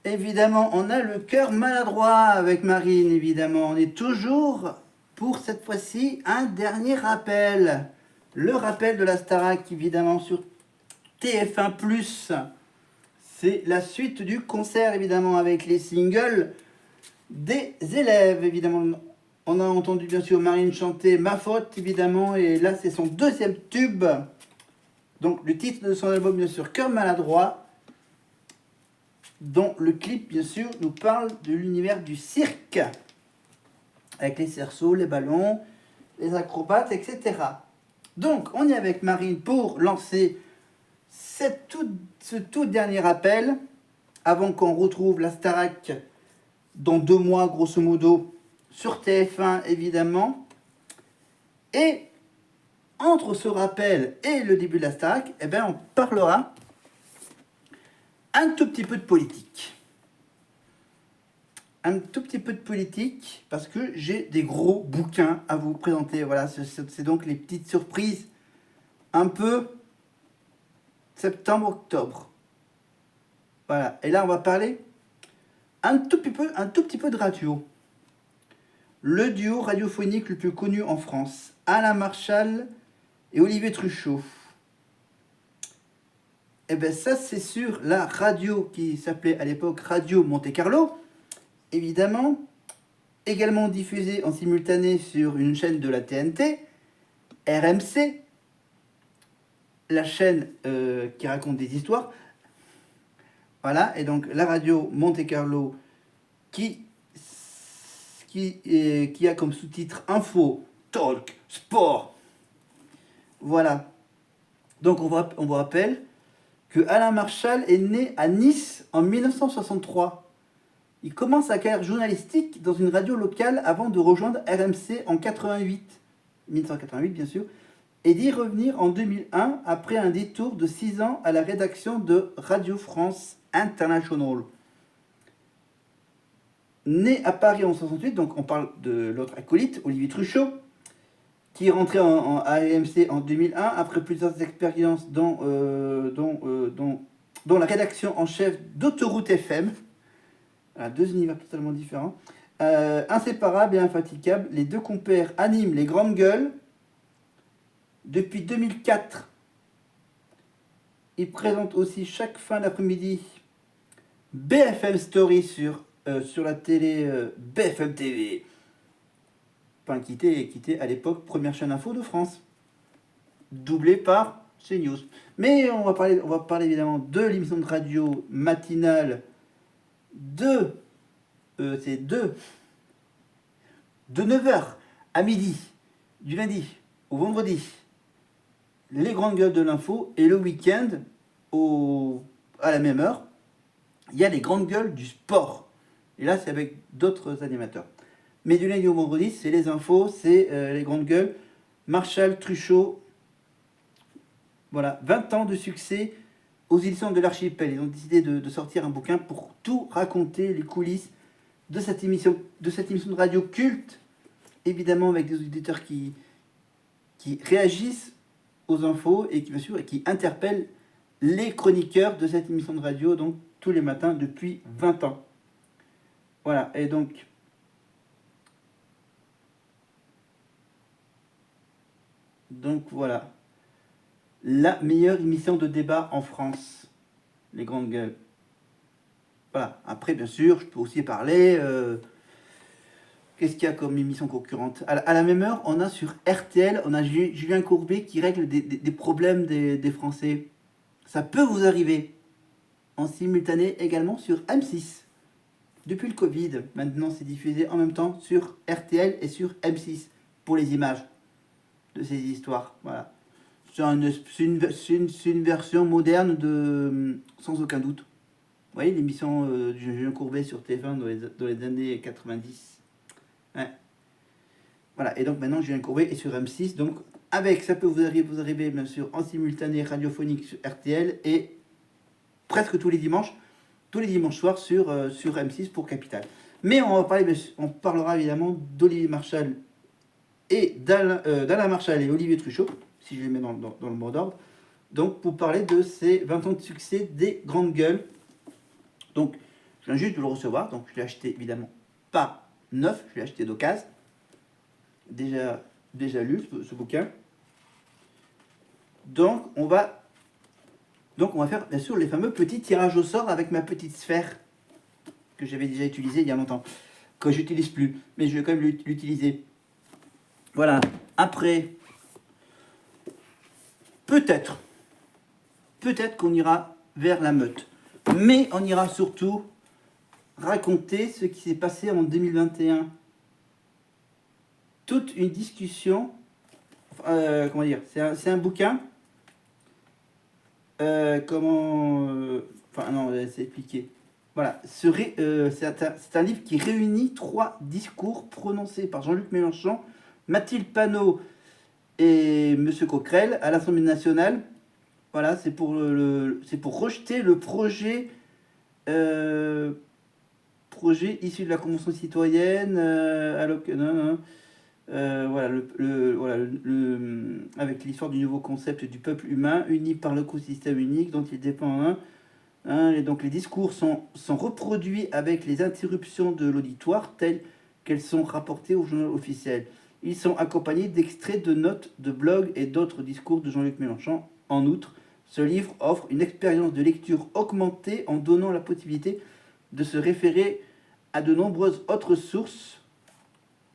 Évidemment, on a le cœur maladroit avec Marine, évidemment. On est toujours, pour cette fois-ci, un dernier rappel. Le rappel de la Starac, évidemment, sur TF1+. C'est la suite du concert, évidemment, avec les singles des élèves, évidemment. On a entendu, bien sûr, Marine chanter Ma Faute, évidemment, et là, c'est son deuxième tube. Donc, le titre de son album, bien sûr, Cœur maladroit, dont le clip, bien sûr, nous parle de l'univers du cirque, avec les cerceaux, les ballons, les acrobates, etc. Donc, on est avec Marine pour lancer ce tout dernier appel, avant qu'on retrouve la Starac dans 2 mois, grosso modo, sur TF1, évidemment. Et entre ce rappel et le début de la Starac, eh ben, on parlera un tout petit peu de politique. Un tout petit peu de politique, parce que j'ai des gros bouquins à vous présenter. Voilà, c'est donc les petites surprises un peu septembre-octobre. Voilà, et là on va parler un tout petit peu de radio. Le duo radiophonique le plus connu en France, Alain Marchal et Olivier Truchot. Et bien ça, c'est sur la radio qui s'appelait à l'époque Radio Monte Carlo, évidemment, également diffusée en simultané sur une chaîne de la TNT, RMC, la chaîne qui raconte des histoires. Voilà, et donc la radio Monte Carlo qui a comme sous-titre Info, Talk, Sport. Voilà. Donc on vous rappelle que Alain Marchal est né à Nice en 1963. Il commence sa carrière journalistique dans une radio locale avant de rejoindre RMC en 1988 bien sûr, et d'y revenir en 2001 après un détour de 6 ans à la rédaction de Radio France International. Né à Paris en 1968, donc on parle de l'autre acolyte, Olivier Truchot, qui est rentré à AMC en 2001 après plusieurs expériences dans la rédaction en chef d'Autoroute FM. Voilà, 2 univers totalement différents. Inséparables et infatigables, les 2 compères animent les grandes gueules. Depuis 2004, ils présentent aussi chaque fin d'après-midi BFM Story sur la télé BFM TV. Enfin, qui était à l'époque première chaîne info de France, doublée par CNews. Mais on va parler évidemment de l'émission de radio matinale de 9h à midi, du lundi au vendredi, les grandes gueules de l'info, et le week-end, à la même heure, il y a les grandes gueules du sport. Et là, c'est avec d'autres animateurs. Mais du lundi au vendredi, c'est les infos, c'est les grandes gueules. Marchal, Truchot, voilà, 20 ans de succès aux éditions de l'Archipel. Ils ont décidé de sortir un bouquin pour tout raconter, les coulisses de cette émission de radio culte, évidemment avec des auditeurs qui réagissent aux infos et qui, bien sûr, et qui interpellent les chroniqueurs de cette émission de radio, donc tous les matins depuis 20 ans. Voilà, et donc voilà, la meilleure émission de débat en France, les grandes gueules. Voilà, après bien sûr, je peux aussi parler, qu'est-ce qu'il y a comme émission concurrente à la même heure, on a sur RTL, on a Julien Courbet qui règle des problèmes des Français. Ça peut vous arriver. En simultané également sur M6. Depuis le Covid, maintenant c'est diffusé en même temps sur RTL et sur M6 pour les images de ces histoires. Voilà. C'est une version moderne de Sans aucun doute. Vous voyez l'émission de Julien Courbet sur TF1 dans les années 90. Ouais. Voilà, et donc maintenant Julien Courbet est sur M6. Donc avec, ça peut vous arriver bien sûr en simultané radiophonique sur RTL et presque tous les dimanches soirs sur M6 pour Capital. Mais on parlera évidemment d'Olivier Marchal et d'Alain Marchal et Olivier Truchot, si je les mets dans le mot d'ordre. Donc pour parler de ces 20 ans de succès des grandes gueules. Donc Je viens juste de le recevoir, donc je l'ai acheté évidemment pas neuf, je l'ai acheté d'occasion. Déjà lu ce bouquin. Donc on va faire bien sûr les fameux petits tirages au sort avec ma petite sphère que j'avais déjà utilisée il y a longtemps, que j'utilise plus, mais je vais quand même l'utiliser. Voilà. Après, peut-être qu'on ira vers la meute, mais on ira surtout raconter ce qui s'est passé en 2021. Toute une discussion, comment dire, c'est un bouquin, enfin non, c'est expliqué. Voilà, c'est un livre qui réunit 3 discours prononcés par Jean-Luc Mélenchon, Mathilde Panot et M. Coquerel à l'Assemblée nationale. Voilà, c'est pour rejeter le projet issu de la Convention citoyenne, avec l'histoire du nouveau concept du peuple humain, uni par l'écosystème unique dont il dépend. Et donc les discours sont reproduits avec les interruptions de l'auditoire telles qu'elles sont rapportées au journal officiel. Ils sont accompagnés d'extraits de notes de blogs et d'autres discours de Jean-Luc Mélenchon. En outre, ce livre offre une expérience de lecture augmentée en donnant la possibilité de se référer à de nombreuses autres sources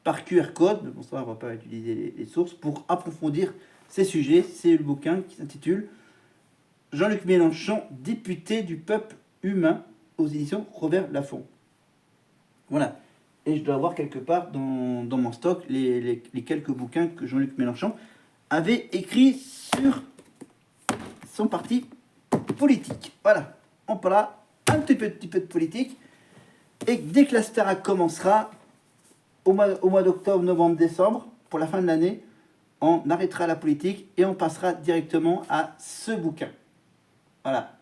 par QR code, mais bon ça on ne va pas utiliser les sources, pour approfondir ces sujets. C'est le bouquin qui s'intitule Jean-Luc Mélenchon, député du peuple humain, aux éditions Robert Laffont. Voilà. Et je dois avoir quelque part dans mon stock les quelques bouquins que Jean-Luc Mélenchon avait écrits sur son parti politique. Voilà. On parlera un petit peu de politique. Et dès que la Starac commencera, au mois d'octobre, novembre, décembre, pour la fin de l'année, on arrêtera la politique et on passera directement à ce bouquin. Voilà.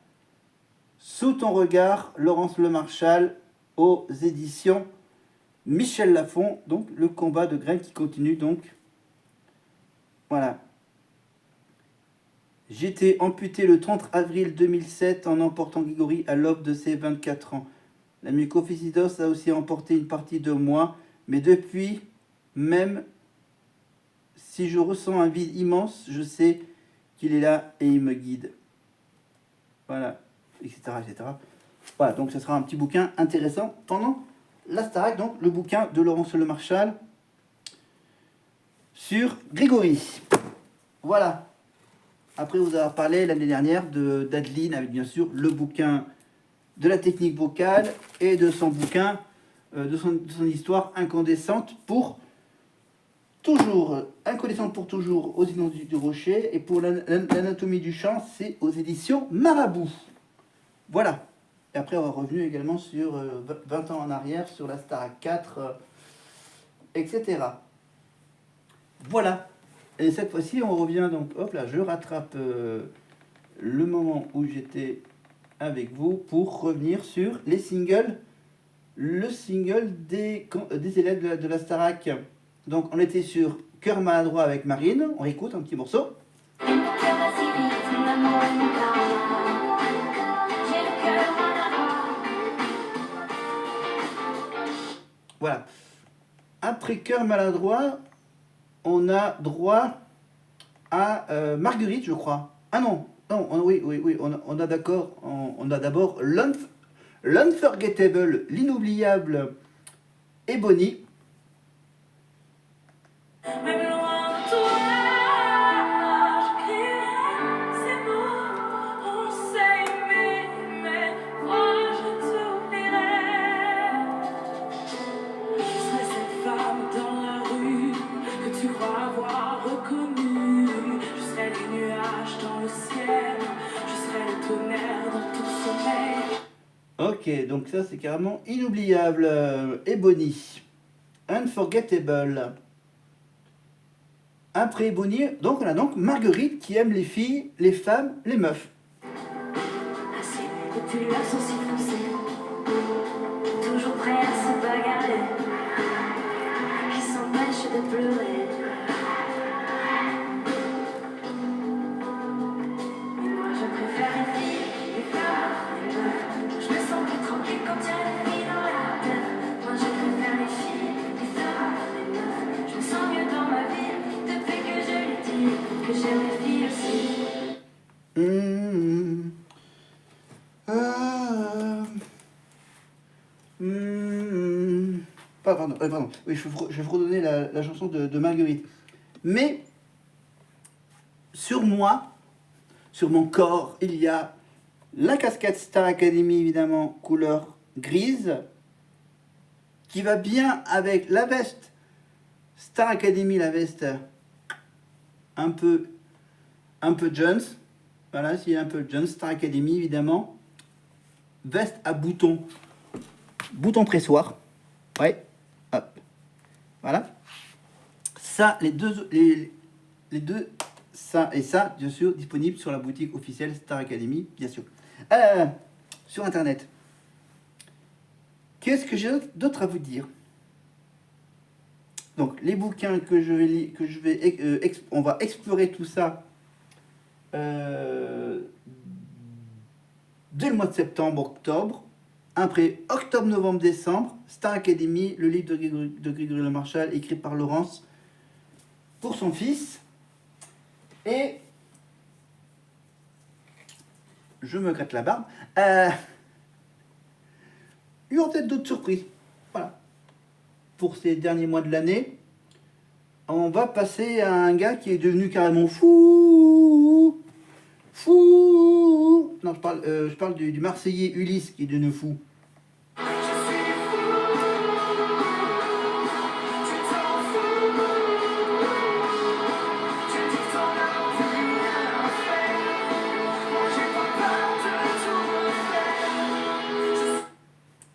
Sous ton regard, Laurence Lemarchal, aux éditions Michel Lafon, donc le combat de Graines qui continue, donc. Voilà. J'ai été amputé le 30 avril 2007 en emportant Grigori à l'aube de ses 24 ans. La mucoviscidose a aussi emporté une partie de moi, mais depuis, même si je ressens un vide immense, je sais qu'il est là et il me guide. Voilà, etc., etc. Voilà, donc ce sera un petit bouquin intéressant pendant la Starac, donc le bouquin de Laurence Lemarchal sur Grégory. Voilà. Après vous avoir parlé l'année dernière d'Adeline, avec bien sûr le bouquin de la technique vocale et de son bouquin, de son histoire incandescente pour toujours, incandescente pour toujours aux éditions du Rocher, et pour l'anatomie du chant, c'est aux éditions Marabout. Voilà. Et après, on va revenir également sur 20 ans en arrière, sur la Starac 4, etc. Voilà. Et cette fois-ci, on revient donc, hop là, je rattrape le moment où j'étais avec vous pour revenir sur les singles, le single des élèves de la Starac. Donc, on était sur Cœur maladroit avec Marine, on écoute un petit morceau. Voilà. Après Cœur maladroit, on a droit à Marguerite, je crois. Ah non, oui, on a d'accord. On a d'abord l'Unforgettable, l'inoubliable Ebony. Ok, donc ça c'est carrément inoubliable. Ebony, Unforgettable. Après Ebony, donc on a donc Marguerite qui aime les filles, les femmes, les meufs. Toujours prêt à se bagarrer, qui s'empêche de pleurer. Mais moi je préfère les filles, les femmes, les meufs. Je me sens plus tranquille quand il y a les Pardon. Oui, je vais vous redonner la chanson de Marguerite. Mais sur moi, sur mon corps, il y a la casquette Star Academy, évidemment, couleur grise, qui va bien avec la veste Star Academy, la veste un peu Jones. Voilà, s'il y a un peu Jones, Star Academy, évidemment. Veste à boutons. Bouton pressoir. Ouais. Hop. Voilà. Ça, les deux, ça et ça, bien sûr, disponible sur la boutique officielle Star Academy, bien sûr. Sur Internet. Qu'est-ce que j'ai d'autre à vous dire? Donc, les bouquins que je vais lire, on va explorer tout ça dès le mois de septembre, octobre. Après octobre, novembre, décembre, Star Academy, le livre de Grégory Le Marchal, écrit par Laurence pour son fils. Et je me gratte la barbe. Il y aura peut-être d'autres surprises. Voilà. Pour ces derniers mois de l'année, on va passer à un gars qui est devenu carrément fou. Non, je parle du Marseillais Ulysse qui est devenu fou.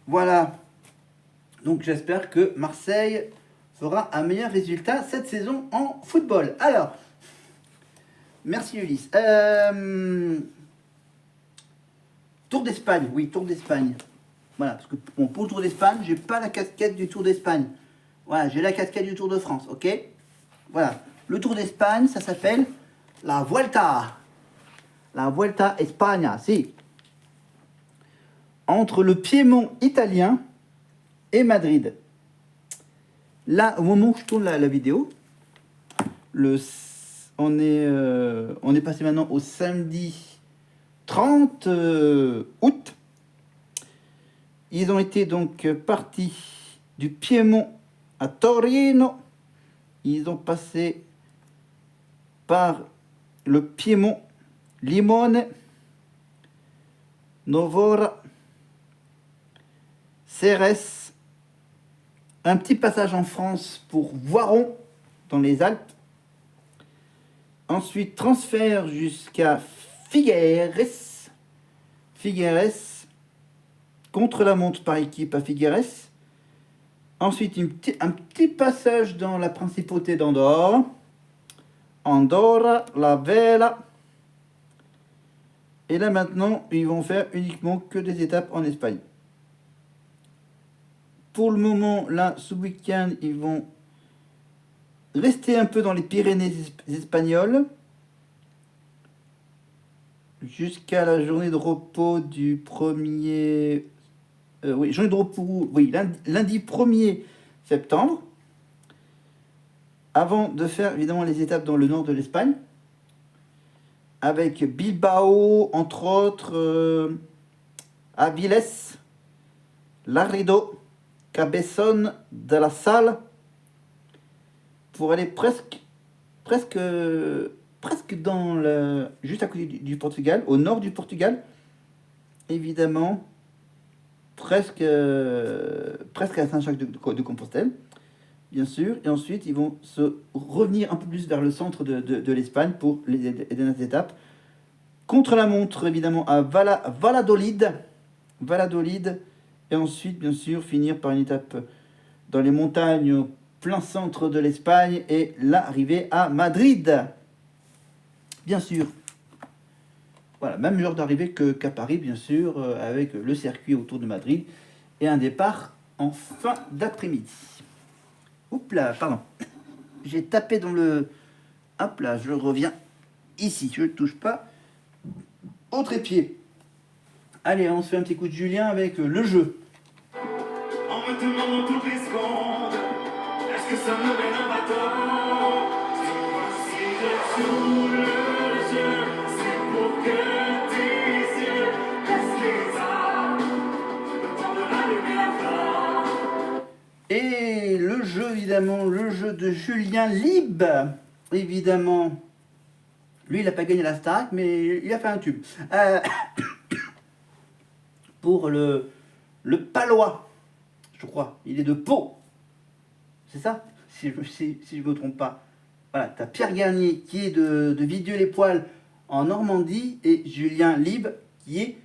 Voilà. Donc j'espère que Marseille fera un meilleur résultat cette saison en football. Alors, merci Ulysse. Tour d'Espagne, oui, Tour d'Espagne. Voilà, parce que bon, pour le Tour d'Espagne, j'ai pas la casquette du Tour d'Espagne. Voilà, j'ai la casquette du Tour de France, ok? Voilà, le Tour d'Espagne, ça s'appelle la Vuelta. La Vuelta España, si. Entre le Piémont italien et Madrid. Là, au moment où je tourne la vidéo, on est passé maintenant au samedi 30 août. Ils ont été donc partis du Piémont à Torino. Ils ont passé par le Piémont, Limone, Novara, Cérès, un petit passage en France pour Voiron, dans les Alpes. Ensuite, transfert jusqu'à Figueres. Contre la montre par équipe à Figueres. Ensuite, un petit passage dans la principauté d'Andorre. Andorra, la Vela. Et là maintenant, ils vont faire uniquement que des étapes en Espagne. Pour le moment, là, ce week-end, ils vont rester un peu dans les Pyrénées espagnoles. Jusqu'à la journée de repos du 1er... journée de repos, oui, lundi 1er septembre. Avant de faire évidemment les étapes dans le nord de l'Espagne. Avec Bilbao, entre autres, Avilés, Laredo, Cabezón de la Sal, pour aller presque dans juste à côté du Portugal, au nord du Portugal, évidemment, presque à Saint-Jacques de Compostelle, bien sûr, et ensuite ils vont se revenir un peu plus vers le centre de l'Espagne pour les dernières étapes. Contre la montre, évidemment, à Valladolid, et ensuite, bien sûr, finir par une étape dans les montagnes au plein centre de l'Espagne et l'arrivée à Madrid. Bien sûr. Voilà, même genre d'arrivée qu'à Paris, bien sûr, avec le circuit autour de Madrid et un départ en fin d'après-midi. Oups là, pardon. J'ai tapé dans le... Hop là, je reviens ici, je ne touche pas au trépied. Allez, on se fait un petit coup de Julien avec le jeu. En me demandant toutes les secondes, est-ce que ça me mène un bateau? Si je joue le jeu, c'est pour que tes yeux restent les armes, le temps de la lumière. Et le jeu, évidemment, le jeu de Julien Lib, évidemment. Lui, il n'a pas gagné la Starac, mais il a fait un tube. Pour le Palois, je crois. Il est de Pau. C'est ça, si je me trompe pas. Voilà, tu as Pierre Garnier qui est de Vidieu-les-Poils en Normandie et Julien Lib qui est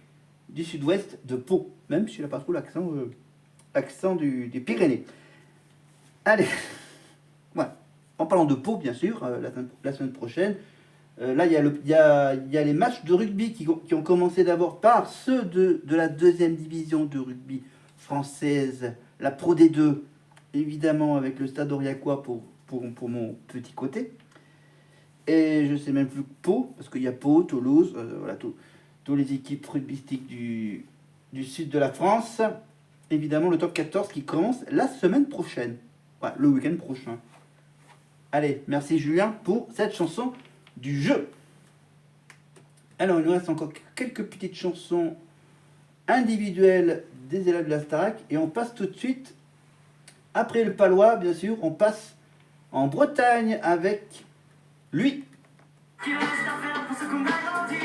du sud-ouest de Pau. Même s'il n'a pas trop l'accent des Pyrénées. Allez, voilà. En parlant de Pau, bien sûr, la semaine prochaine, là, il y a les matchs de rugby qui ont commencé d'abord par ceux de la deuxième division de rugby française, la Pro D2, évidemment avec le Stade Aurillacois pour mon petit côté. Et je sais même plus Pau, parce qu'il y a Pau, Toulouse, voilà, toutes les équipes rugbystiques du sud de la France. Évidemment, le top 14 qui commence la semaine prochaine, voilà, le week-end prochain. Allez, merci Julien pour cette chanson du jeu. Alors, il nous reste encore quelques petites chansons individuelles des élèves de la Starac. Et on passe tout de suite, après le Palois, bien sûr, on passe en Bretagne avec lui. Qu'il reste à faire pour ce qu'on a grandi.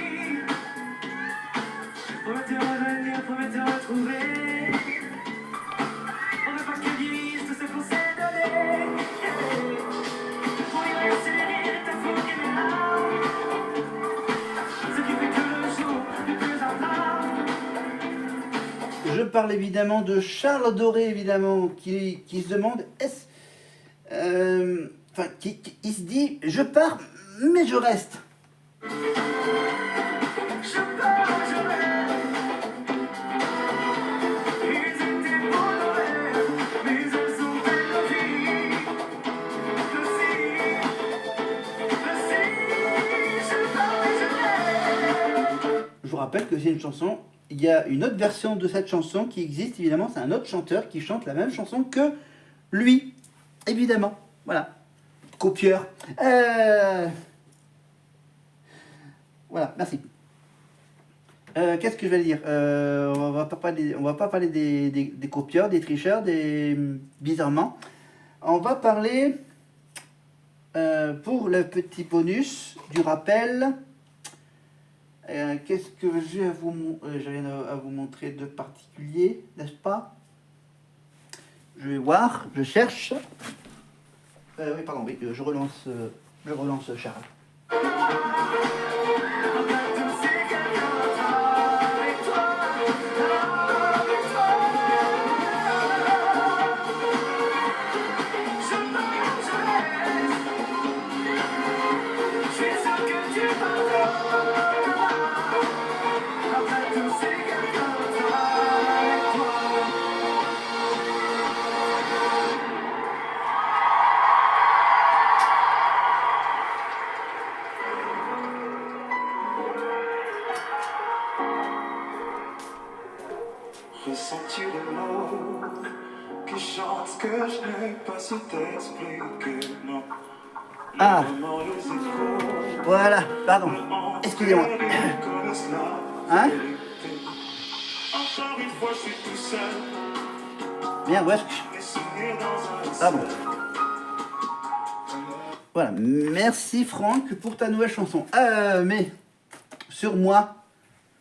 Promets de revenir, promets de retrouver. On veut pas que guérisse tout ce qu'on s'est donné. Pour y laisser les rires, ta fougue et mes larmes. Ce qui fait que le jour est plus un Je parle évidemment de Charles Doré, évidemment, qui se demande il se dit, je pars, mais je reste. Je pars, je rêve. Ils étaient beaux nos rêves, mais elles sont belles nos vies. Le si, je pars et je rêve. Je vous rappelle que c'est une chanson, il y a une autre version de cette chanson qui existe, évidemment, c'est un autre chanteur qui chante la même chanson que lui, évidemment, voilà. Copieur. Voilà, merci. Qu'est-ce que je vais dire, on va pas parler des copieurs, des tricheurs, des bizarrement. On va parler pour le petit bonus du rappel. Qu'est-ce que j'ai à vous montrer de particulier, n'est-ce pas? Je vais voir, je cherche. Oui, pardon, oui, je relance Charles. Ressens-tu les mots qui chantent ce que je n'ai pas su t'expliquer, non. Ah. Vraiment les échos, Voilà, pardon, excusez-moi. connaissent la Hein? vérité. Encore une fois, je suis tout seul, Bien, ouais. mes souvenirs dans un Pardon. Voilà, merci Franck pour ta nouvelle chanson. Mais sur moi,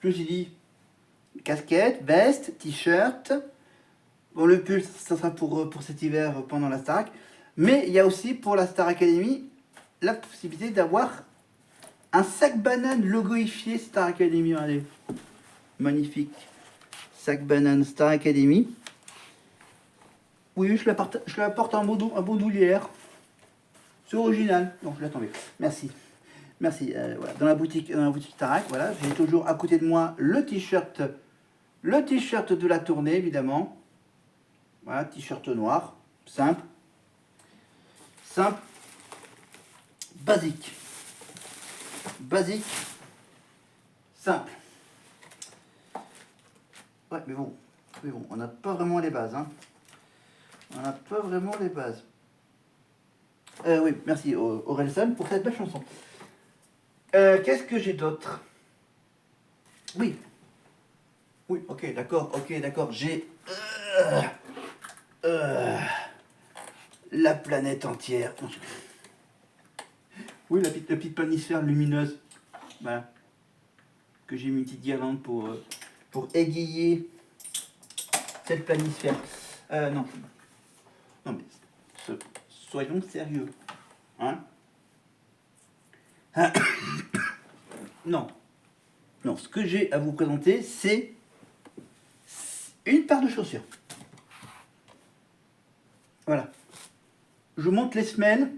je me suis dit casquette, veste, t-shirt. Bon, le pull, ça sera pour cet hiver pendant la Starac. Mais il y a aussi pour la Star Academy la possibilité d'avoir un sac banane logoifié Star Academy. Regardez, magnifique sac banane Star Academy. Oui, je la porte en bandoulière. C'est original. Donc je l'attendais. Merci. Merci. Voilà. Dans la boutique Starac, voilà, j'ai toujours à côté de moi le t-shirt de la tournée, évidemment. Voilà, t-shirt noir, simple, basique, simple. Ouais, mais bon, on n'a pas vraiment les bases, hein. On n'a pas vraiment les bases. Oui, merci Orelsan pour cette belle chanson. Qu'est-ce que j'ai d'autre? Oui, ok, d'accord, j'ai La planète entière. Oui, la petite planisphère lumineuse. Voilà. Que j'ai mis une petite guirlande pour égayer cette planisphère. Non. Non, mais soyons sérieux. Hein? Ah. Non. Non, ce que j'ai à vous présenter, c'est une paire de chaussures. Voilà. Je vous montre les semelles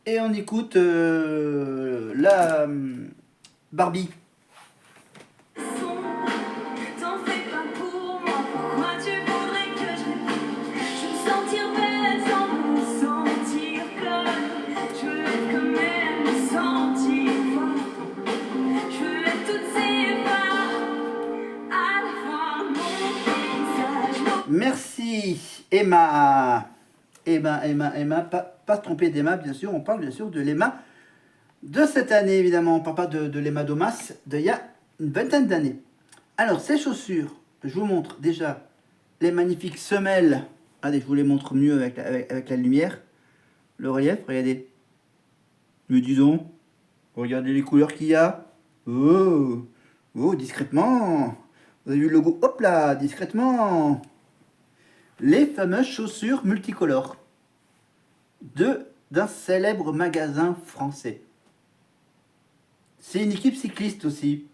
et on écoute la Barbie. T'en fais pas pour moi, pourquoi tu voudrais que je me sentir belle sans me sentir conne. Je veux être comme elle, me sentir folle. Je veux être toutes ces femmes à la fois mon visage. Merci Emma. Emma, pas se tromper d'Emma, bien sûr. On parle bien sûr de l'Emma de cette année, évidemment. On ne parle pas de l'Emma Domas d'il y a une vingtaine d'années. Alors, ces chaussures, je vous montre déjà les magnifiques semelles. Allez, je vous les montre mieux avec la lumière. Le relief, regardez. Mais dis donc, regardez les couleurs qu'il y a. Oh, discrètement. Vous avez vu le logo, hop là, discrètement. Les fameuses chaussures multicolores d'un célèbre magasin français. C'est une équipe cycliste aussi.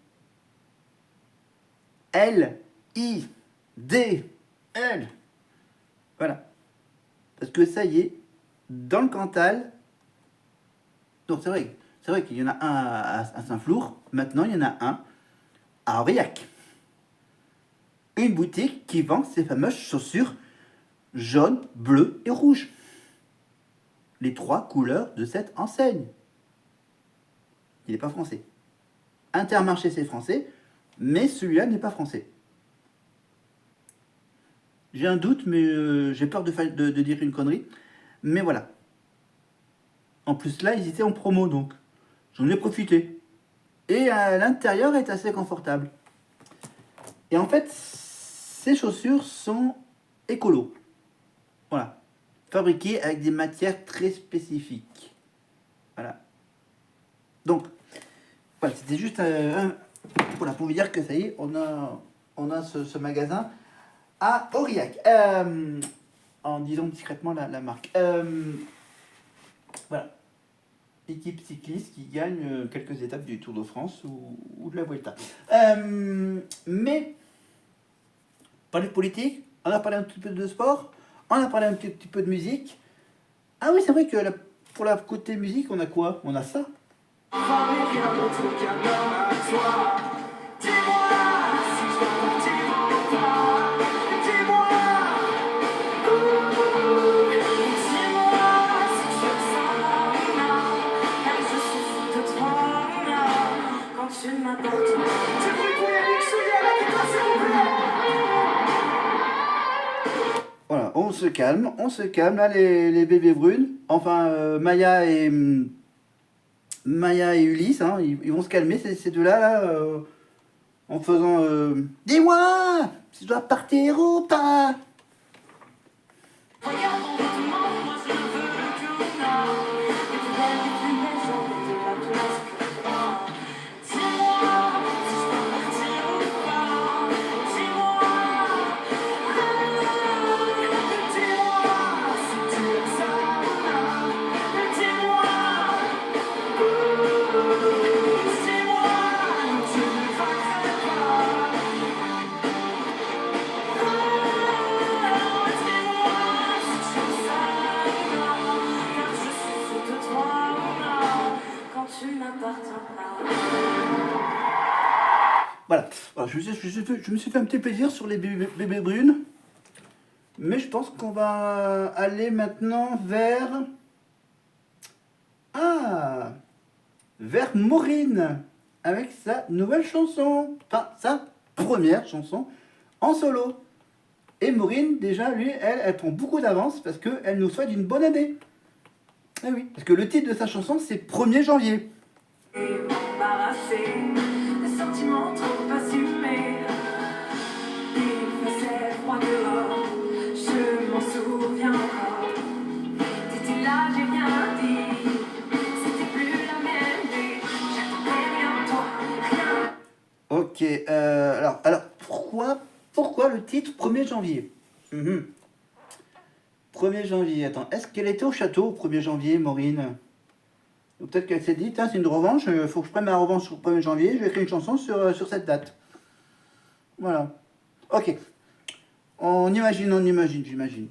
L-I-D-L. Voilà. Parce que ça y est, dans le Cantal, donc c'est vrai qu'il y en a un à Saint-Flour, maintenant il y en a un à Aurillac. Une boutique qui vend ces fameuses chaussures jaune, bleu et rouge. Les 3 couleurs de cette enseigne. Il n'est pas français. Intermarché, c'est français, mais celui-là n'est pas français. J'ai un doute, mais j'ai peur de dire une connerie. Mais voilà. En plus, là, ils étaient en promo, donc j'en ai profité. Et l'intérieur est assez confortable. Et en fait, ces chaussures sont écolo. Voilà. Fabriquées avec des matières très spécifiques. Voilà. Donc, voilà, c'était juste voilà, pour vous dire que ça y est, on a ce magasin à Aurillac. En disant discrètement la marque. Voilà. Équipe cycliste qui gagne quelques étapes du Tour de France ou de la Vuelta. Mais, parler de politique, on a parlé un petit peu de sport, on a parlé un petit peu de musique. Ah oui, c'est vrai que pour la côté musique, on a quoi? On a ça. Voilà, on se calme. Là, les bébés brunes, enfin Maya et Ulysse, hein, ils vont se calmer, ces deux-là, là, en faisant dis-moi si je dois partir ou pas. Voilà, je me suis fait un petit plaisir sur les bébés brunes. Mais je pense qu'on va aller maintenant vers... vers Maureen, avec sa nouvelle chanson. Enfin, sa première chanson en solo. Et Maureen, déjà, lui, elle prend beaucoup d'avance parce qu'elle nous souhaite une bonne année. Eh oui, parce que le titre de sa chanson, c'est 1er janvier. Embarrassé, des sentiments trop assumés. Il faisait froid dehors. Alors pourquoi le titre 1er janvier? 1er janvier, attends, est-ce qu'elle était au château au 1er janvier, Maureen? Ou peut-être qu'elle s'est dit, tiens, c'est une revanche, il faut que je prenne ma revanche sur le 1er janvier, je vais écrire une chanson sur cette date. Voilà. Ok. J'imagine.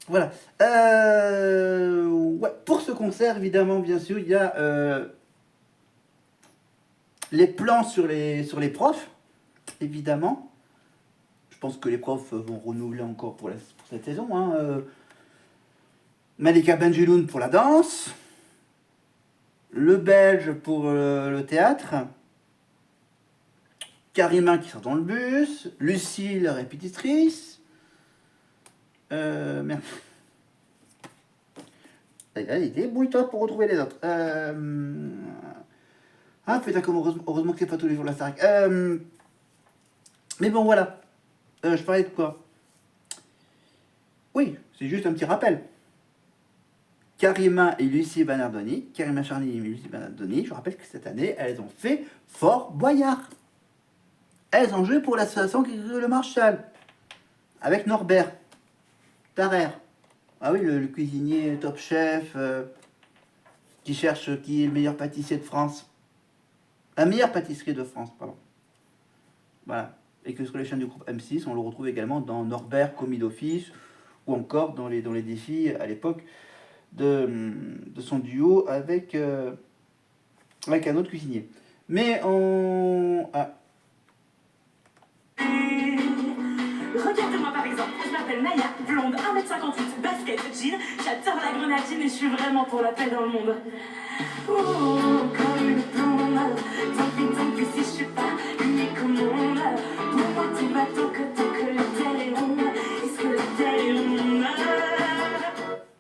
Voilà. Ouais, pour ce concert, évidemment, bien sûr, il y a les plans sur les profs, évidemment. Je pense que les profs vont renouveler encore pour cette saison. Hein. Malika Benjeloun pour la danse. Le Belge pour le théâtre. Karima qui sort dans le bus. Lucie, la répétitrice. Merde. Allez, débrouille-toi pour retrouver les autres. Ah putain, comme heureusement que c'est pas tous les jours la Starac. Mais bon, voilà. Je parlais de quoi? Oui, c'est juste un petit rappel. Karima et Lucie Bernardoni, Karima Charny et Lucie Bernardoni, je rappelle que cette année, elles ont fait Fort Boyard. Elles ont joué pour l'association Le Marshall, avec Norbert Tarrer. Ah oui, le cuisinier top chef qui cherche qui est le meilleur pâtissier de France. La meilleure pâtisserie de France, pardon. Voilà. Et que sur les chaînes du groupe M6, on le retrouve également dans Norbert commis d'office, ou encore dans les défis à l'époque de son duo avec un autre cuisinier. Mais on... Ah. Regarde-moi par exemple, je m'appelle Maya, blonde, 1m58, basket, jean, j'adore la grenadine et je suis vraiment pour la paix dans le monde. Oh, comme une blonde, tant pis si je suis pas unique au monde. Pour moi tout va tant que le terre est ronde, est-ce que la terre est ronde?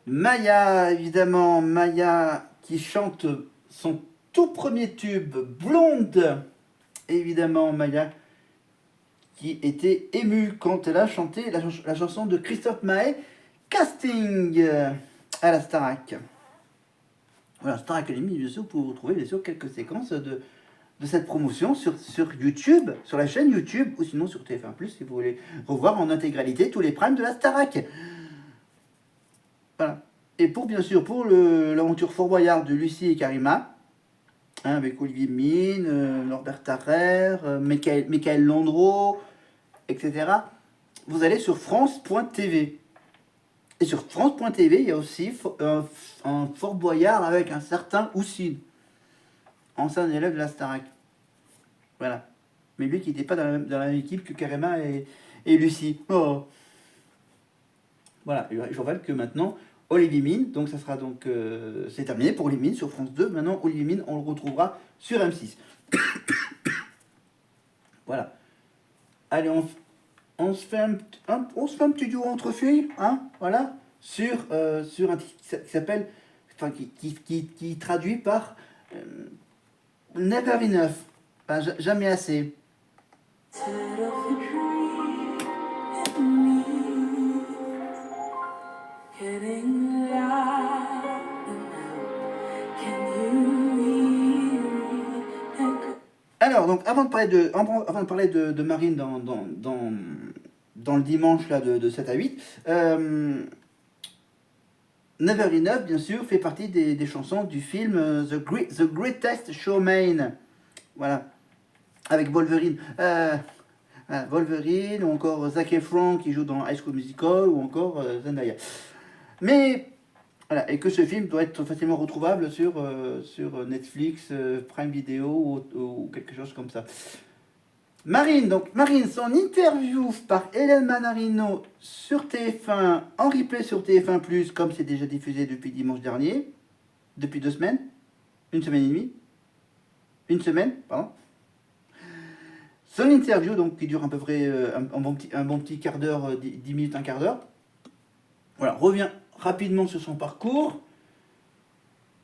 Maya, évidemment, Maya qui chante son tout premier tube, Blonde. Évidemment, Maya qui était émue quand elle a chanté la chanson de Christophe Maé, Casting, à la Starac. Voilà, Star Academy, bien sûr, vous pouvez retrouver bien sûr quelques séquences de cette promotion sur YouTube, sur la chaîne YouTube, ou sinon sur TF1+, si vous voulez revoir en intégralité tous les primes de la Starac. Voilà. Et bien sûr, pour l'aventure Fort Boyard de Lucie et Karima, hein, avec Olivier Mine, Norbert Tarrer, Michael Landreau, etc., vous allez sur France.tv. Et sur France.tv, il y a aussi un Fort Boyard avec un certain Houssine, ancien élève de la Starac. Voilà. Mais lui qui n'était pas dans la même équipe que Karima et Lucie. Oh. Voilà. Et je rappelle que maintenant, Olivier Mine, donc ça sera donc... c'est terminé pour Olivier Mine sur France 2. Maintenant, Olivier Mine, on le retrouvera sur M6. Voilà. Allez, on se fait un petit duo entre filles, hein, voilà, sur un titre qui s'appelle, enfin, qui traduit par Never Enough, enfin, jamais assez. Alors, donc, avant de parler de Marine dans le dimanche là, de 7 à 8, Never Enough, bien sûr, fait partie des chansons du film The Greatest Showman. Voilà. Avec Wolverine. Wolverine, ou encore Zac Efron qui joue dans High School Musical, ou encore Zendaya. Mais... Voilà, et que ce film doit être facilement retrouvable sur Netflix, Prime Video ou quelque chose comme ça. Marine, son interview par Hélène Manarino sur TF1, en replay sur TF1+, comme c'est déjà diffusé depuis dimanche dernier, depuis 2 semaines, une semaine et demie, pardon. Son interview, donc, qui dure à peu près un bon petit quart d'heure, 10 minutes, un quart d'heure, voilà, revient rapidement sur son parcours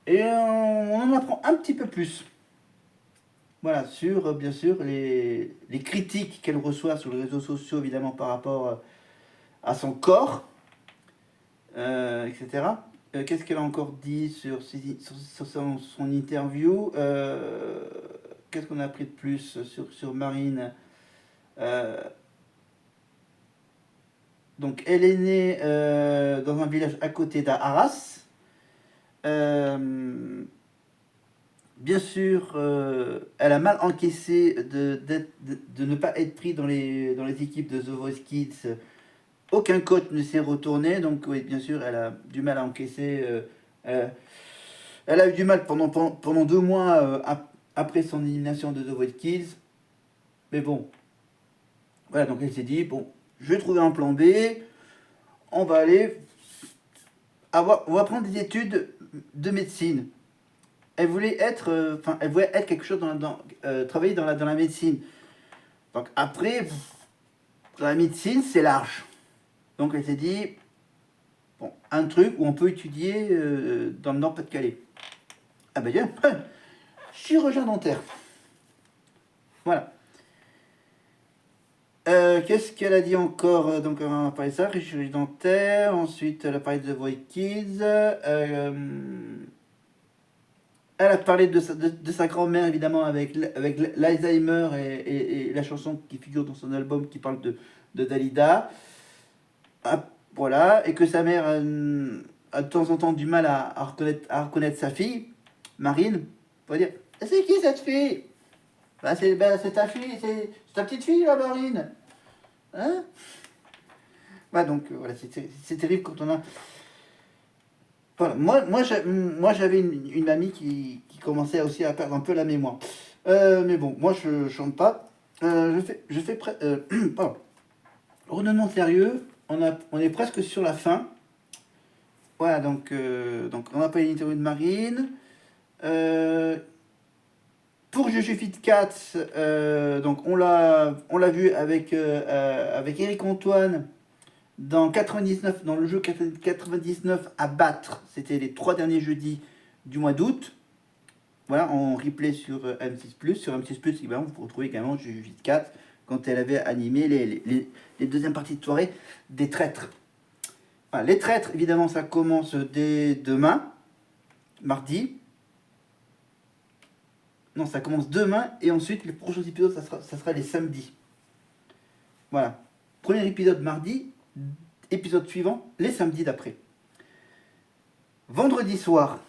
et on en apprend un petit peu plus, voilà, sur bien sûr les critiques qu'elle reçoit sur les réseaux sociaux, évidemment, par rapport à son corps, etc. Qu'est-ce qu'elle a encore dit sur son interview, qu'est-ce qu'on a appris de plus sur Marine? Euh, donc elle est née dans un village à côté d'Arras. Euh, Bien sûr, elle a mal encaissé de ne pas être pris dans les équipes de The Voice Kids. Aucun coach ne s'est retourné, donc oui, bien sûr, elle a du mal à encaisser. Elle, elle a eu du mal pendant 2 mois après son élimination de The Voice Kids. Mais bon, voilà, donc elle s'est dit, bon, je vais trouver un plan B, on va aller on va prendre des études de médecine. Elle voulait être quelque chose travailler dans la médecine. Donc après, dans la médecine, c'est large. Donc elle s'est dit, bon, un truc où on peut étudier dans le Nord-Pas-de-Calais. Ah ben bien, chirurgien dentaire. Voilà. Qu'est-ce qu'elle a dit encore? Donc on a parlé de ça, chirurgie dentaire. Ensuite, elle a parlé de The Voice Kids. Elle a parlé de sa grand-mère, évidemment, avec l'Alzheimer et la chanson qui figure dans son album qui parle de Dalida. Ah, voilà, et que sa mère a de temps en temps du mal à reconnaître sa fille, Marine. On va dire, c'est qui cette fille? C'est ta fille, c'est ta petite fille, là, Marine. Hein? Bah donc, voilà, c'est terrible quand on a... Voilà, moi j'avais une amie qui commençait aussi à perdre un peu la mémoire. Mais bon, moi je chante pas. Je fais pardon. Redonnons sérieux, on est presque sur la fin. Voilà, donc on n'a pas eu l'interview de Marine. Pour Juju Fit Cats, donc on l'a vu avec Eric Antoine dans 99, dans le jeu 99 à battre. C'était les 3 derniers jeudis du mois d'août. Voilà, en replay sur M6+. Sur M6+, évidemment, vous retrouvez également Juju Fit Cats quand elle avait animé les deuxièmes parties de soirée des traîtres. Voilà, les traîtres, évidemment, ça commence dès demain, mardi. Non, ça commence demain et ensuite les prochains épisodes, ça sera les samedis. Voilà. Premier épisode mardi, épisode suivant les samedis d'après. Vendredi soir,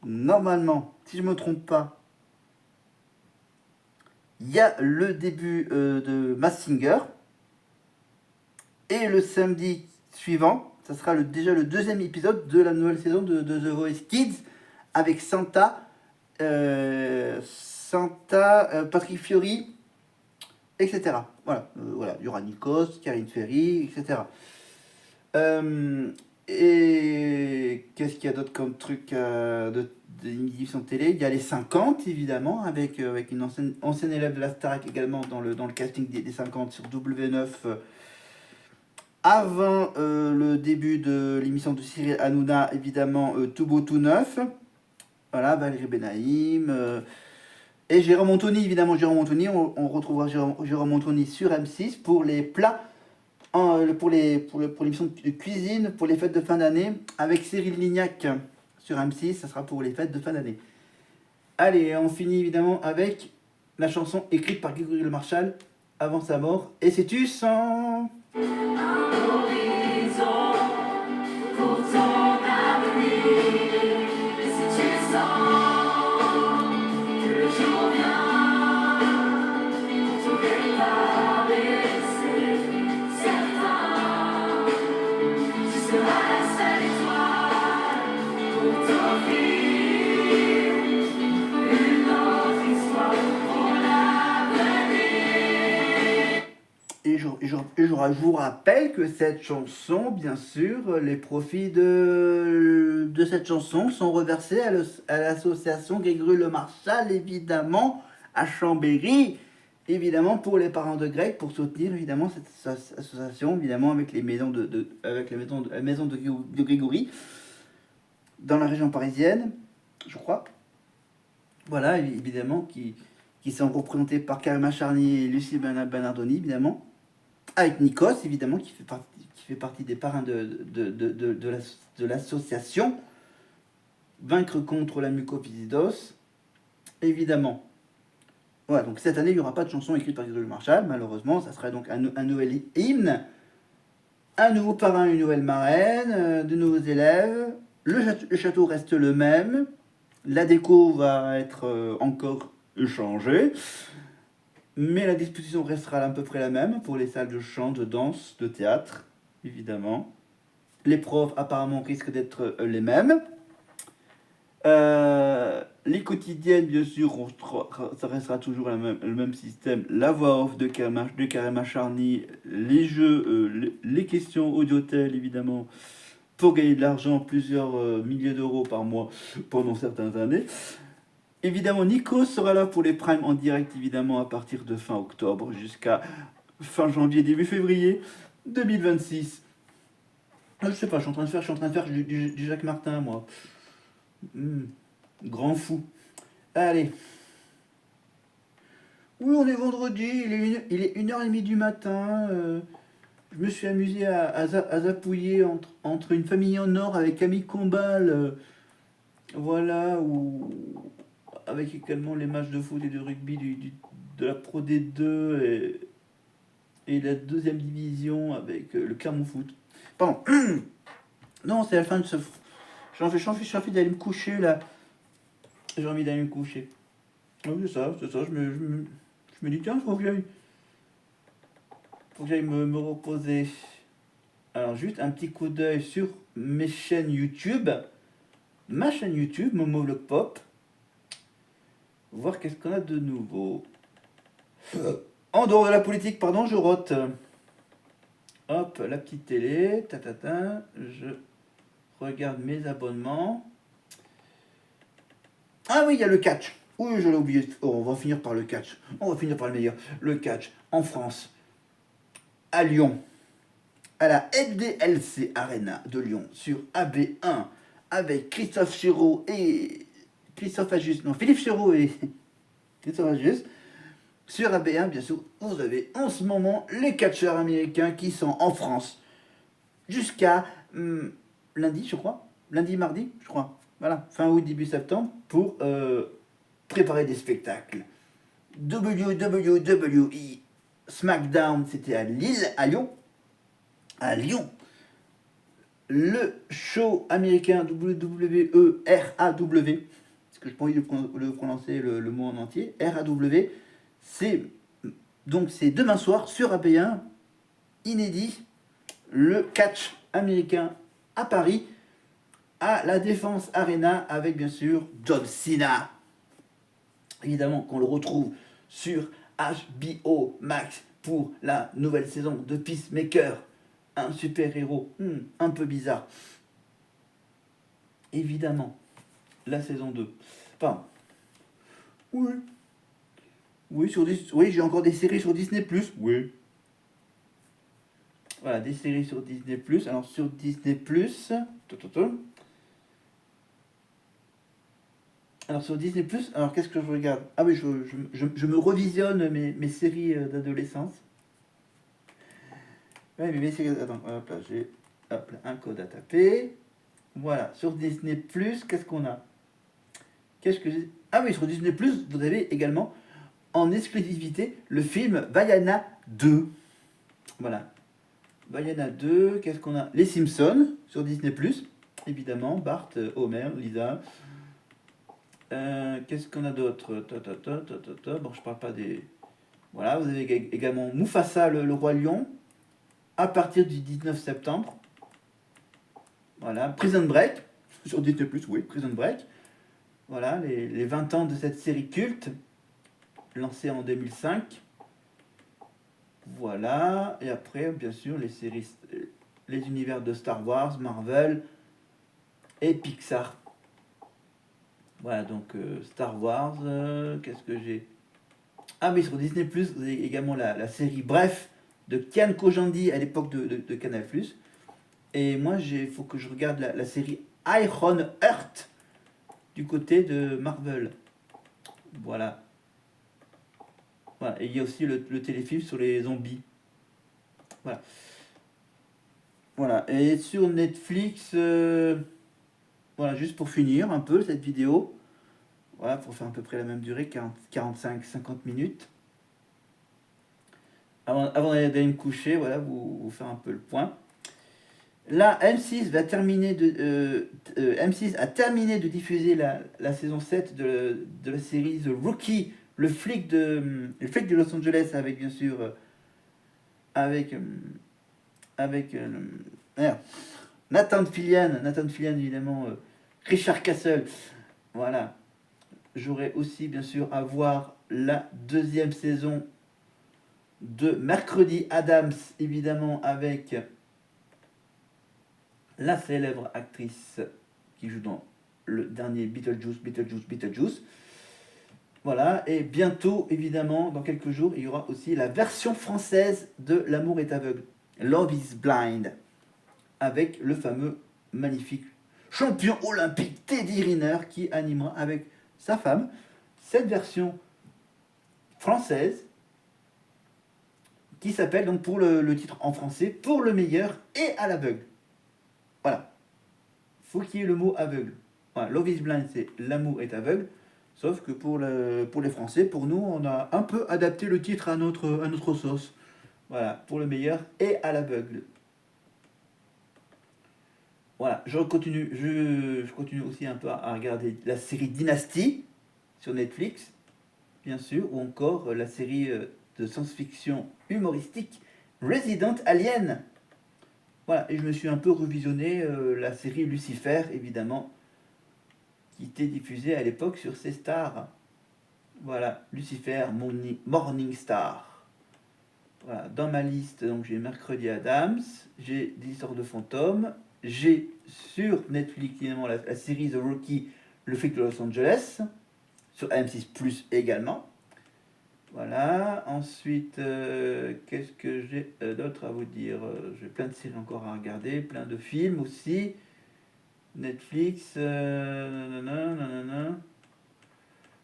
normalement, si je ne me trompe pas, il y a le début de Masked Singer. Et le samedi suivant, ça sera déjà le deuxième épisode de la nouvelle saison de The Voice Kids avec Santa, Patrick Fiori, etc. Voilà, voilà, il y aura Nikos, Karine Ferry, etc. Et qu'est-ce qu'il y a d'autre comme truc d'émission de télé? Il y a les 50 évidemment, avec une ancienne élève de la Starac également dans le casting des 50 sur W9. Avant le début de l'émission de Cyril Hanouna, évidemment, Tout Beau Tout Neuf. Voilà, Valérie Benaïm. Et Jérôme Anthony, évidemment, Jérôme Anthony. On retrouvera Jérôme Anthony sur M6 pour les plats, pour l'émission de cuisine, pour les fêtes de fin d'année, avec Cyril Lignac sur M6. Ça sera pour les fêtes de fin d'année. Allez, on finit évidemment avec la chanson écrite par Grégory Le Marchal avant sa mort. Et c'est tu sens... Un horizon pour ton avenir. Et si tu sens que le jour vient pour trouver ta laisser certain, tu seras la seule étoile pour t'offrir une autre histoire pour l'avenir. Et je vous rappelle que cette chanson, bien sûr, les profits de cette chanson sont reversés à l'association Grégory Le Marchal, évidemment, à Chambéry, évidemment, pour les parents de Greg, pour soutenir, évidemment, cette association, évidemment, avec les maisons la maison de Grégory, dans la région parisienne, je crois. Voilà, évidemment, qui sont représentés par Karima Charny et Lucie Bernardoni, évidemment. Avec Nikos, évidemment, qui fait partie des parrains de l'association Vaincre contre la mucoviscidose. Évidemment, Voilà, donc cette année, il n'y aura pas de chanson écrite par Isabelle Marshall, malheureusement. Ça serait donc un nouvel hymne, un nouveau parrain, une nouvelle marraine, de nouveaux élèves. Le château reste le même. La déco va être encore changée. Mais la disposition restera à peu près la même pour les salles de chant, de danse, de théâtre, évidemment. Les profs, apparemment, risquent d'être les mêmes. Les quotidiennes, bien sûr, ça restera toujours le même système. La voix off de Karim Acharny, les jeux, les questions audiotel, évidemment, pour gagner de l'argent, plusieurs milliers d'euros par mois pendant certaines années. Évidemment, Nico sera là pour les primes en direct, évidemment, à partir de fin octobre jusqu'à fin janvier, début février 2026. Je sais pas, je suis en train de faire du Jacques Martin, moi. Grand fou. Allez. Oui, on est vendredi, il est 1h30 du matin. Je me suis amusé à zapouiller entre une famille en or avec Camille Combal. Voilà, ou avec également les matchs de foot et de rugby de la Pro D2 et la deuxième division avec le Clermont Foot. Pardon. Non, c'est la fin de ce... J'ai envie d'aller me coucher là. J'ai envie d'aller me coucher. Oui, c'est ça. Je me dis, tiens, faut que j'aille me reposer. Alors, juste un petit coup d'œil sur mes chaînes YouTube. Ma chaîne YouTube, Momo Vlog Pop. Voir qu'est-ce qu'on a de nouveau. En dehors de la politique, pardon, je rote. Hop, la petite télé. Je regarde mes abonnements. Ah oui, il y a le catch. Oui, je l'ai oublié. Oh, on va finir par le catch. On va finir par le meilleur. Le catch en France, à Lyon, à la LDLC Arena de Lyon, sur AB1, avec Christophe Chéreau et Christophe Ajus. Non, Philippe Chéreau et Christophe Ajus. Sur AB1, bien sûr, vous avez en ce moment les catcheurs américains qui sont en France jusqu'à lundi, je crois. Lundi, mardi, je crois. Voilà, fin août, début septembre, pour préparer des spectacles. WWE SmackDown, c'était à Lyon. À Lyon. Le show américain WWE RAW, parce que je pas envie de le prononcer le mot en entier, RAW, c'est demain soir sur AB1, inédit, le catch américain à Paris, à la Défense Arena, avec bien sûr John Cena. Évidemment qu'on le retrouve sur HBO Max pour la nouvelle saison de Peacemaker, un super-héros un peu bizarre. Évidemment, la saison 2. Enfin, oui. Oui, oui, j'ai encore des séries sur Disney+. Oui. Voilà, des séries sur Disney+. Alors, sur Disney+... Alors sur Disney+, alors qu'est-ce que je regarde? Ah oui, je me revisionne mes séries d'adolescence. Ouais, mais mes séries... Attends, hop là, j'ai un code à taper. Voilà, sur Disney+, qu'est-ce qu'on a? Ah oui, sur Disney+, vous avez également en exclusivité le film Vaiana 2. Voilà. Vaiana 2, qu'est-ce qu'on a? Les Simpsons sur Disney+, évidemment, Bart, Homer, Lisa... qu'est-ce qu'on a d'autre? Bon, je parle pas des... Voilà, vous avez également Mufasa, le roi lion, à partir du 19 septembre. Voilà, Prison Break, sur Disney+, oui, Prison Break. Voilà, les 20 ans de cette série culte, lancée en 2005. Voilà, et après, bien sûr, les séries, les univers de Star Wars, Marvel et Pixar. Voilà, donc Star Wars, qu'est-ce que j'ai? Ah oui, sur Disney+, vous avez également la série Bref, de Kian Kojandi à l'époque de Canal+. Et moi, il faut que je regarde la série Iron Heart, du côté de Marvel. Voilà. Voilà, et il y a aussi le téléfilm sur les zombies. Voilà. Voilà, et sur Netflix... Voilà, juste pour finir un peu cette vidéo. Voilà, pour faire à peu près la même durée, 45-50 minutes. Avant d'aller me coucher, voilà, vous faire un peu le point. Là, M6 va terminer M6 a terminé de diffuser la saison 7 de la série The Rookie, le flic de Los Angeles, avec bien sûr avec merde, Nathan Fillion évidemment, Richard Castle. Voilà. J'aurai aussi bien sûr à voir la deuxième saison de Mercredi Adams, évidemment, avec la célèbre actrice qui joue dans le dernier Beetlejuice. Voilà, et bientôt, évidemment, dans quelques jours, il y aura aussi la version française de L'amour est aveugle, Love is Blind, avec le fameux magnifique champion olympique Teddy Riner qui animera avec sa femme cette version française qui s'appelle donc pour le titre en français Pour le meilleur et à l'aveugle. Voilà. Faut qu'il y ait le mot aveugle. Voilà, Love is Blind, c'est L'amour est aveugle. Sauf que pour les Français, pour nous, on a un peu adapté le titre à notre sauce. Voilà, pour le meilleur et à l'aveugle. Voilà, je continue aussi un peu à regarder la série Dynasty sur Netflix, bien sûr, ou encore la série de science-fiction humoristique Resident Alien. Voilà, et je me suis un peu revisionné la série Lucifer, évidemment, qui était diffusée à l'époque sur C-Star. Voilà, Lucifer, Morning Star. Voilà, dans ma liste, donc j'ai Mercredi Adams, j'ai des histoires de fantômes, j'ai sur Netflix évidemment la série The Rookie, le flic de Los Angeles, sur AM6 Plus également. Voilà, ensuite, qu'est-ce que j'ai d'autre à vous dire? J'ai plein de séries encore à regarder, plein de films aussi. Netflix,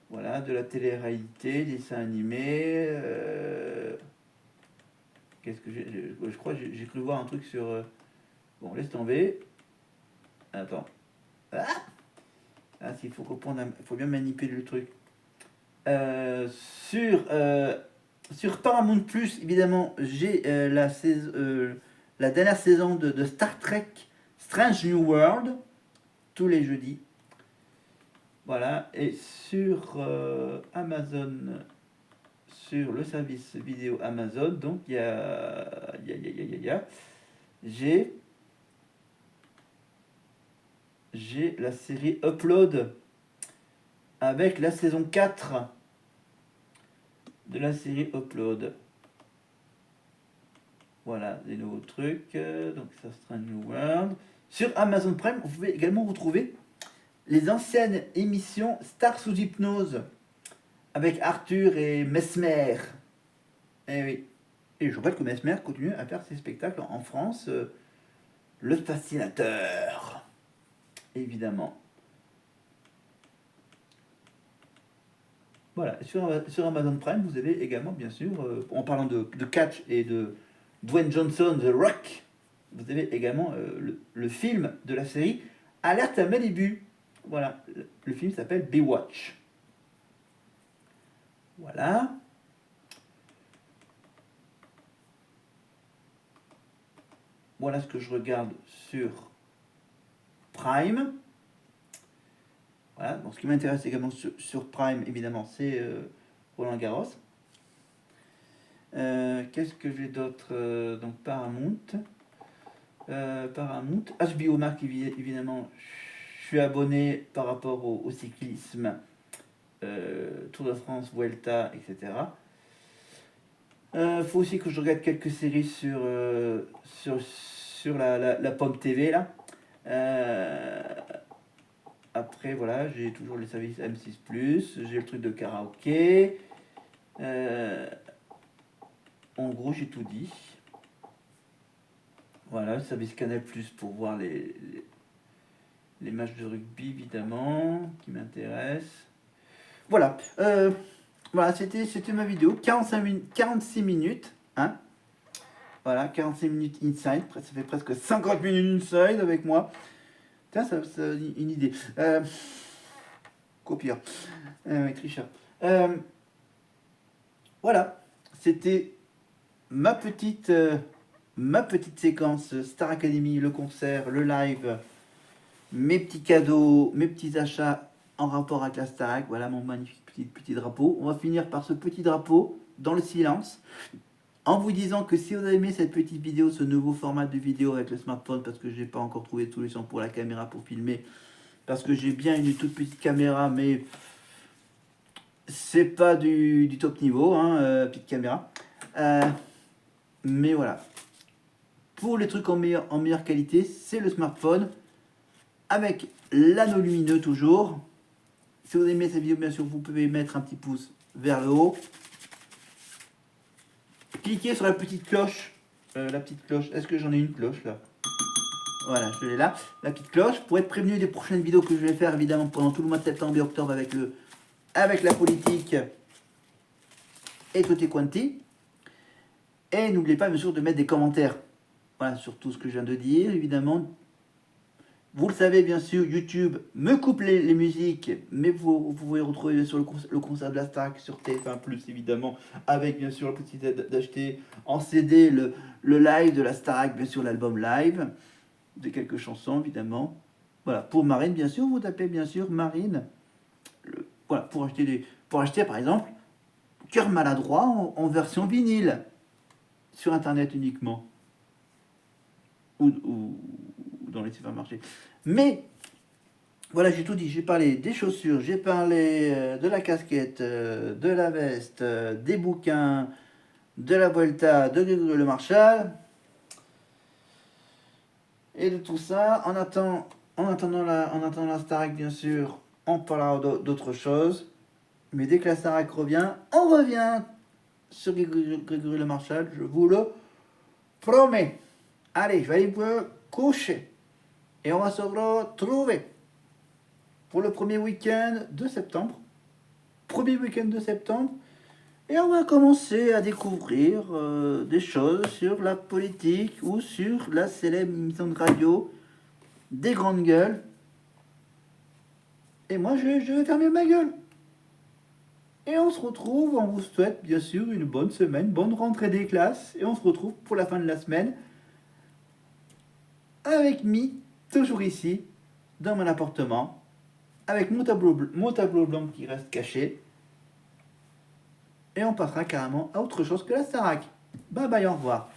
voilà, de la télé-réalité, des dessins animés. Qu'est-ce que je crois que j'ai cru voir un truc sur. Bon, laisse tomber. Attends. Ah, s'il faut comprendre, il faut bien manipuler le truc. Sur Paramount Plus, évidemment, j'ai la dernière saison de Star Trek Strange New World, tous les jeudis. Voilà, et sur Amazon, sur le service vidéo Amazon, donc j'ai la série Upload avec la saison 4 de la série Upload. Voilà, des nouveaux trucs. Donc ça sera New World. Sur Amazon Prime, vous pouvez également retrouver les anciennes émissions Stars sous hypnose avec Arthur et Mesmer. Eh oui. Et je rappelle que Mesmer continue à faire ses spectacles en France. Le Fascinateur. Évidemment. Voilà, sur Amazon Prime, vous avez également, bien sûr, en parlant de catch et de Dwayne Johnson, The Rock, vous avez également le film de la série Alerte à Malibu. Voilà, le film s'appelle Baywatch. Voilà. Voilà ce que je regarde sur Prime. Voilà. Bon, ce qui m'intéresse également sur Prime, évidemment, c'est Roland Garros. Qu'est-ce que j'ai d'autre? Donc Paramount. HBO Max, évidemment, je suis abonné par rapport au cyclisme. Tour de France, Vuelta, etc. Faut aussi que je regarde quelques séries sur la Pomme TV là. Après voilà, j'ai toujours les services M6+, j'ai le truc de karaoké. En gros, j'ai tout dit. Voilà, le service Canal+ pour voir les matchs de rugby évidemment qui m'intéressent. Voilà. Voilà, c'était ma vidéo, 46 minutes, hein. Voilà, 46 minutes inside, ça fait presque 50 minutes inside avec moi. Tiens, ça une idée. Copieur. Oui, tricheur. Voilà, c'était ma petite séquence Star Academy, le concert, le live, mes petits cadeaux, mes petits achats en rapport avec la Starac. Voilà mon magnifique petit drapeau. On va finir par ce petit drapeau dans le silence. En vous disant que si vous avez aimé cette petite vidéo, ce nouveau format de vidéo avec le smartphone, parce que j'ai pas encore trouvé de solution pour la caméra pour filmer, parce que j'ai bien une toute petite caméra, mais c'est pas du top niveau, hein, petite caméra. Mais voilà. Pour les trucs en meilleure qualité, c'est le smartphone avec l'anneau lumineux toujours. Si vous aimez cette vidéo, bien sûr, vous pouvez mettre un petit pouce vers le haut. Cliquez sur la petite cloche. Est-ce que j'en ai une cloche là? Voilà, je l'ai là. La petite cloche pour être prévenu des prochaines vidéos que je vais faire évidemment pendant tout le mois de septembre et octobre avec la politique et tutti quanti. Et n'oubliez pas bien sûr de mettre des commentaires. Voilà, sur tout ce que je viens de dire, évidemment. Vous le savez bien sûr, YouTube me coupe les musiques, mais vous pouvez retrouver bien sûr le concert de la Starac sur TF1+, évidemment, avec bien sûr la possibilité d'acheter en CD le live de la Starac, bien sûr l'album live, de quelques chansons évidemment. Voilà, pour Marine bien sûr, vous tapez bien sûr Marine, voilà, pour acheter par exemple Cœur maladroit en version vinyle, sur internet uniquement, ou dans les supermarchés. Mais voilà, j'ai tout dit. J'ai parlé des chaussures, j'ai parlé de la casquette, de la veste, des bouquins, de la Vuelta, de Grégory Le Marchal et de tout ça. En attendant la Starac, bien sûr, on parlera d'autres choses. Mais dès que la Starac revient, on revient sur Grégory Le Marchal, je vous le promets. Allez, je vais aller me coucher. Et on va se retrouver pour le premier week-end de septembre. Et on va commencer à découvrir des choses sur la politique ou sur la célèbre émission de radio des grandes gueules. Et moi, je vais fermer ma gueule. Et on se retrouve, on vous souhaite bien sûr une bonne semaine, bonne rentrée des classes. Et on se retrouve pour la fin de la semaine avec Mi, toujours ici, dans mon appartement, avec mon tableau blanc qui reste caché. Et on passera carrément à autre chose que la Starac. Bye bye, au revoir.